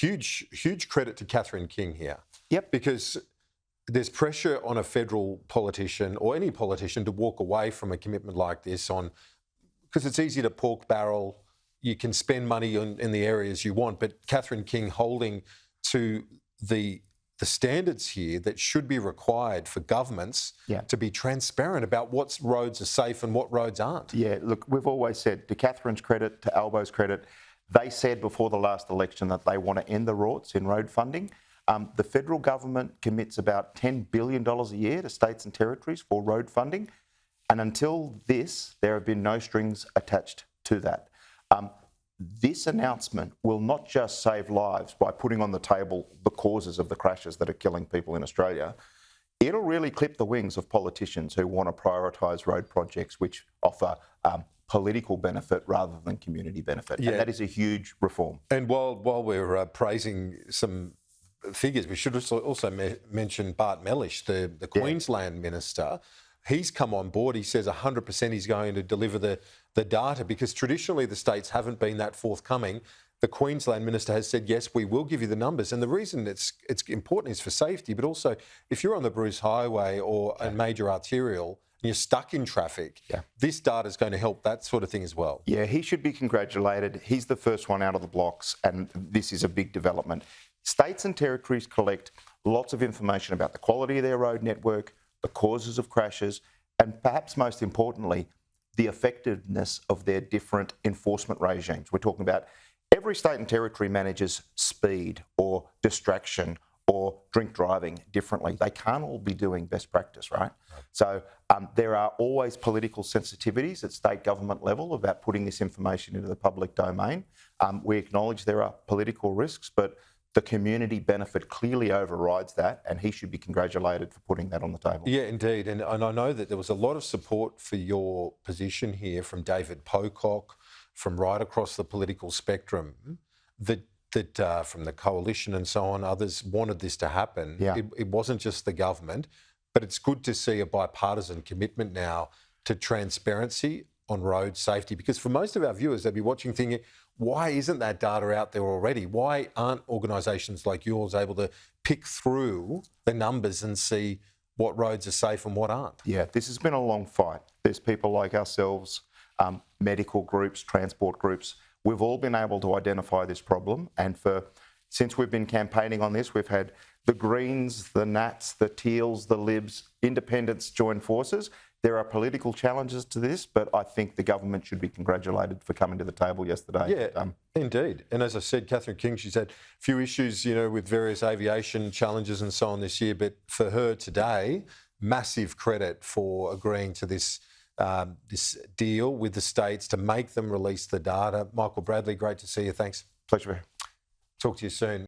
huge credit to Catherine King here. Yep. Because there's pressure on a federal politician or any politician to walk away from a commitment like this because it's easy to pork barrel. You can spend money in the areas you want, but Catherine King holding to the standards here that should be required for governments to be transparent about what roads are safe and what roads aren't. Yeah, look, we've always said, to Catherine's credit, to Albo's credit, they said before the last election that they want to end the rorts in road funding. The federal government commits about $10 billion a year to states and territories for road funding. And until this, there have been no strings attached to that. This announcement will not just save lives by putting on the table the causes of the crashes that are killing people in Australia. It'll really clip the wings of politicians who want to prioritise road projects which offer political benefit rather than community benefit. Yeah. And that is a huge reform. And while we're praising some figures, we should also mention Bart Mellish, the Queensland minister. He's come on board. He says 100% he's going to deliver the data because traditionally the states haven't been that forthcoming. The Queensland minister has said, yes, we will give you the numbers. And the reason it's important is for safety, but also if you're on the Bruce Highway or a major arterial and you're stuck in traffic, this data is going to help that sort of thing as well. Yeah, he should be congratulated. He's the first one out of the blocks, and this is a big development. States and territories collect lots of information about the quality of their road network, the causes of crashes, and perhaps most importantly, the effectiveness of their different enforcement regimes. We're talking about every state and territory manages speed or distraction or drink driving differently. They can't all be doing best practice, right? So there are always political sensitivities at state government level about putting this information into the public domain. We acknowledge there are political risks, but the community benefit clearly overrides that, and he should be congratulated for putting that on the table. Yeah, indeed. And I know that there was a lot of support for your position here from David Pocock, from right across the political spectrum, that from the coalition and so on, others wanted this to happen. Yeah. It wasn't just the government, but it's good to see a bipartisan commitment now to transparency on road safety, because for most of our viewers, they'll be watching thinking, why isn't that data out there already? Why aren't organisations like yours able to pick through the numbers and see what roads are safe and what aren't? Yeah, this has been a long fight. There's people like ourselves, medical groups, transport groups. We've all been able to identify this problem, and since we've been campaigning on this, we've had the Greens, the Nats, the Teals, the Libs, independents join forces. There are political challenges to this, but I think the government should be congratulated for coming to the table yesterday. Yeah, indeed. And as I said, Catherine King, she's had a few issues, with various aviation challenges and so on this year, but for her today, massive credit for agreeing to this deal with the states to make them release the data. Michael Bradley, great to see you. Thanks. Pleasure. Talk to you soon.